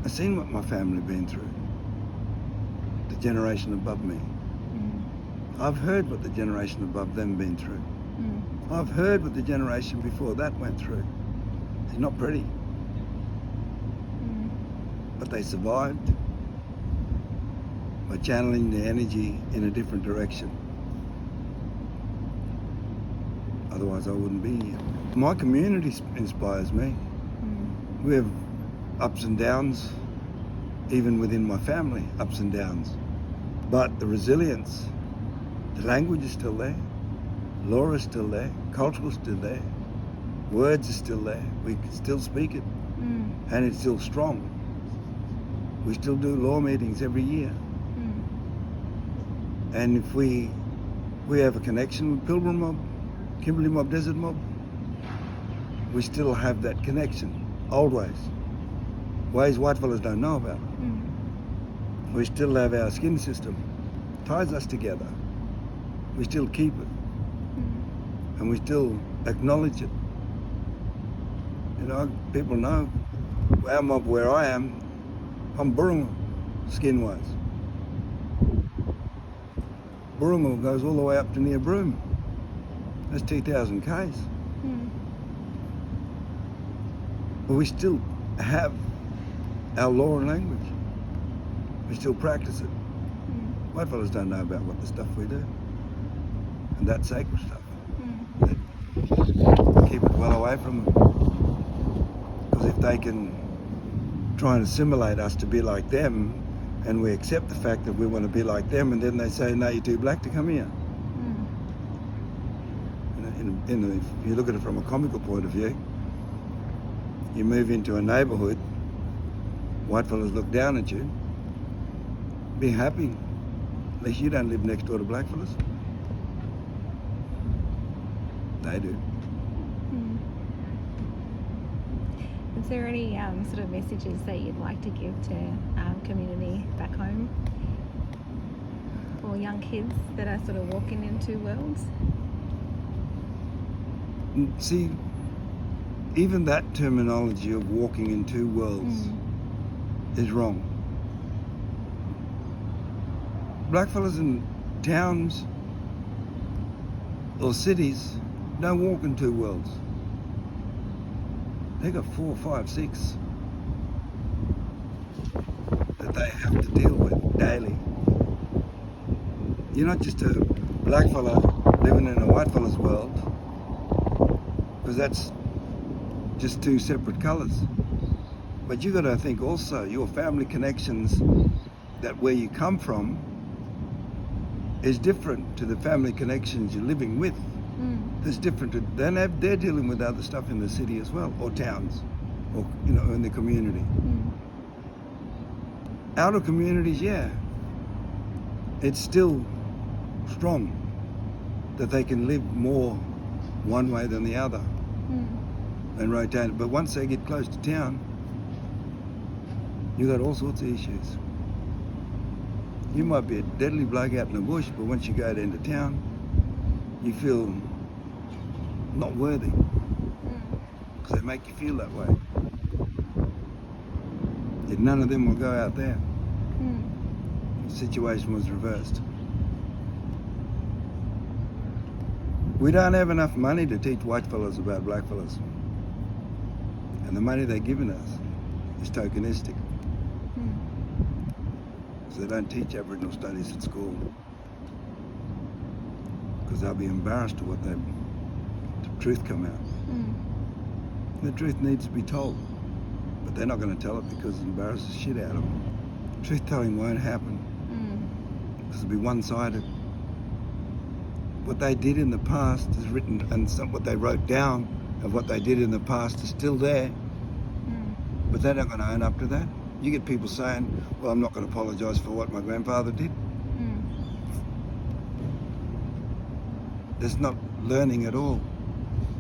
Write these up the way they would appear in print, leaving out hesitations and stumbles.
I've seen what my family have been through, the generation above me. I've heard what the generation above them been through. I've heard what the generation before that went through. It's not pretty. But they survived by channeling their energy in a different direction. Otherwise I wouldn't be here. My community inspires me. We have ups and downs, even within my family, ups and downs. But the resilience, the language is still there, law is still there, culture is still there, words are still there, we can still speak it, and it's still strong. We still do law meetings every year. And if we have a connection with Pilbara Mob, Kimberley Mob, Desert Mob, we still have that connection, old ways whitefellas don't know about. We still have our skin system, ties us together. We still keep it, and we still acknowledge it. You know, people know our mob where I am, I'm Burunga, skin-wise. Burunga goes all the way up to near Broome. That's 2,000 k's. But we still have our law and language. We still practice it. White fellas don't know about what the stuff we do. And that sacred stuff. Keep it well away from them. Because if they can try and assimilate us to be like them, and we accept the fact that we want to be like them, and then they say, no, you're too black to come here. If you look at it from a comical point of view, you move into a neighbourhood, white fellas look down at you, be happy. At least you don't live next door to black fellas. They do. Is there any sort of messages that you'd like to give to community back home, or young kids that are sort of walking in two worlds? See, even that terminology of walking in two worlds is wrong. Blackfellas in towns or cities don't walk in two worlds. They got 4, 5, 6 that they have to deal with daily. You're not just a black fella living in a white fella's world, because that's just two separate colours. But you got to think also your family connections, that where you come from is different to the family connections you're living with. There's different. They're dealing with other stuff in the city as well, or towns, or in the community. Outer communities, yeah, it's still strong that they can live more one way than the other and rotate. But once they get close to town, you got all sorts of issues. You might be a deadly bloke out in the bush, but once you go into town, you feel not worthy, because they make you feel that way. Yet none of them will go out there. The situation was reversed. We don't have enough money to teach white fellas about black fellas, and the money they're giving us is tokenistic. So they don't teach Aboriginal studies at school, because they'll be embarrassed to what the truth come out. The truth needs to be told, but they're not going to tell it because it embarrasses the shit out of them. Truth telling won't happen, because it'll be one-sided. What they did in the past is written, and what they wrote down of what they did in the past is still there, but they're not going to own up to that. You get people saying, well, I'm not going to apologise for what my grandfather did. That's not learning at all.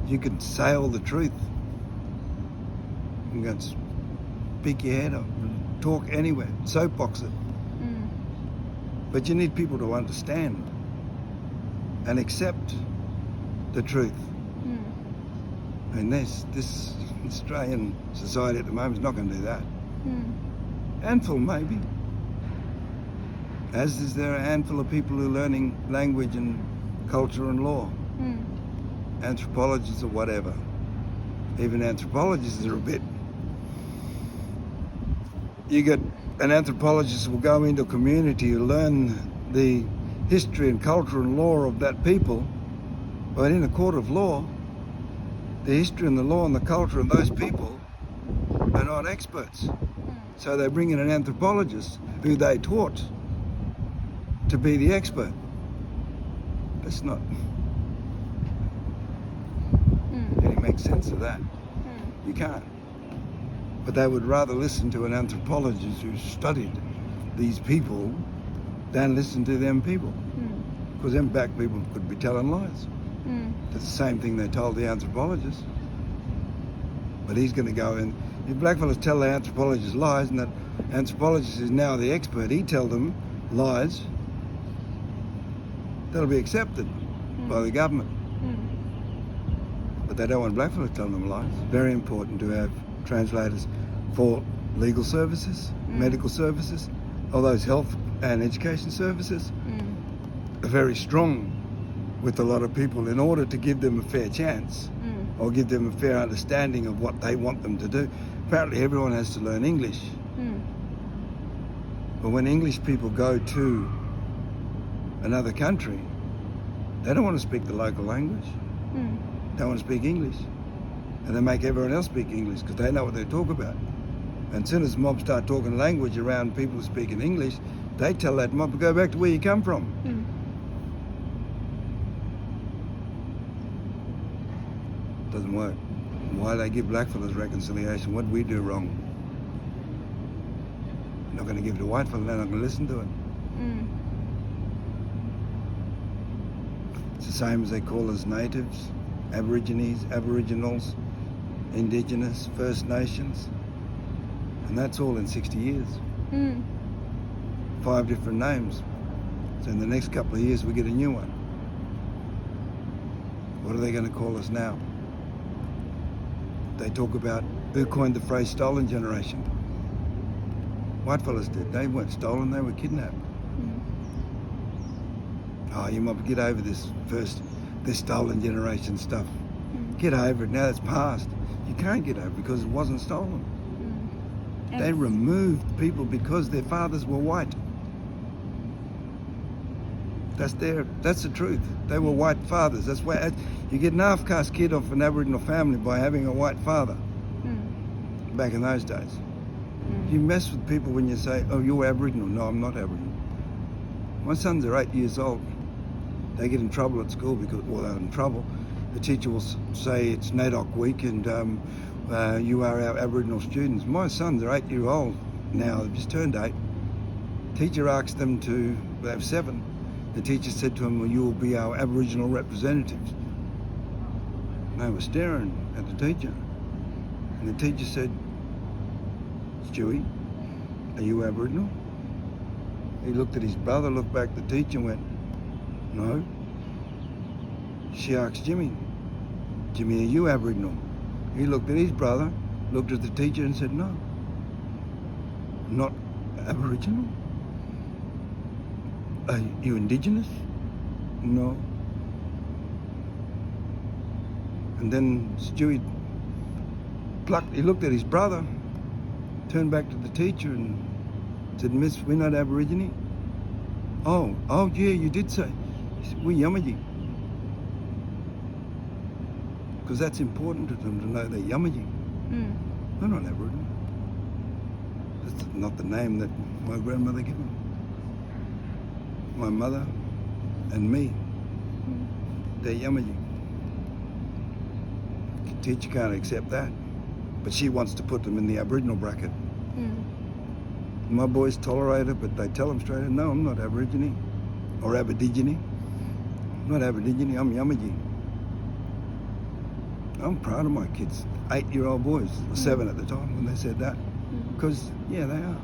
You can say all the truth. You can speak your head up, talk anywhere, soapbox it. But you need people to understand and accept the truth. And this Australian society at the moment is not going to do that. Handful, maybe. As is there a handful of people who are learning language and culture and law, anthropologists or whatever. Even anthropologists are a bit. You get an anthropologist will go into a community to learn the history and culture and law of that people, but in a court of law, the history and the law and the culture of those people are not experts. So they bring in an anthropologist who they taught to be the expert. That's not. Can you make sense of that? You can't. But they would rather listen to an anthropologist who studied these people than listen to them people. Because them back people could be telling lies. That's the same thing they told the anthropologist. But he's going to go in. If blackfellas tell the anthropologist lies and that anthropologist is now the expert, he tell them lies, that'll be accepted by the government. But they don't want blackfellas telling them lies. Very important to have translators for legal services, medical services, all those health and education services. Are very strong with a lot of people in order to give them a fair chance or give them a fair understanding of what they want them to do. Apparently everyone has to learn English. But when English people go to another country, they don't want to speak the local language. They want to speak English. And they make everyone else speak English because they know what they talk about. And as soon as mobs start talking language around people who speak in English, they tell that mob to go back to where you come from. Doesn't work. Why they give blackfellas reconciliation? What did we do wrong? They're not going to give it to whitefellas, they're not going to listen to it. It's the same as they call us natives, Aborigines, Aboriginals, Indigenous, First Nations. And that's all in 60 years. 5 different names. So in the next couple of years we get a new one. What are they going to call us now? They talk about who coined the phrase stolen generation. Whitefellas did. They weren't stolen, they were kidnapped. Oh, you might get over this stolen generation stuff. Get over it, now it's past. You can't get over it because it wasn't stolen. They removed people because their fathers were white. That's the truth. They were white fathers. That's why you get an half-caste kid off an Aboriginal family by having a white father. Back in those days. You mess with people when you say, oh, you're Aboriginal. No, I'm not Aboriginal. My sons are 8 years old. They get in trouble at school because, well, they're in trouble. The teacher will say it's NAIDOC week and you are our Aboriginal students. My sons are 8 years old now. They've just turned 8. Teacher asked them to, they have 7. The teacher said to them, well, you will be our Aboriginal representatives. And they were staring at the teacher. And the teacher said, Stewie, are you Aboriginal? He looked at his brother, looked back at the teacher and went, no. She asked Jimmy, Jimmy, are you Aboriginal? He looked at his brother, looked at the teacher and said, no. Not Aboriginal? Are you Indigenous? No. And then Stewie he looked at his brother, turned back to the teacher and said, Miss, we're not Aborigine. Oh, yeah, you did say. He said, we're Yamaji. Because that's important to them to know they're Yamaji. They're not Aboriginal. That's not the name that my grandmother gave them. My mother and me, they're Yamaji. The teacher can't accept that, but she wants to put them in the Aboriginal bracket. My boys tolerate it, but they tell them straight out, no, I'm not Aborigine or Aborigine. I'm not Aborigine, I'm Yamaji. I'm proud of my kids, 8-year-old boys, 7 at the time when they said that, because, yeah, they are.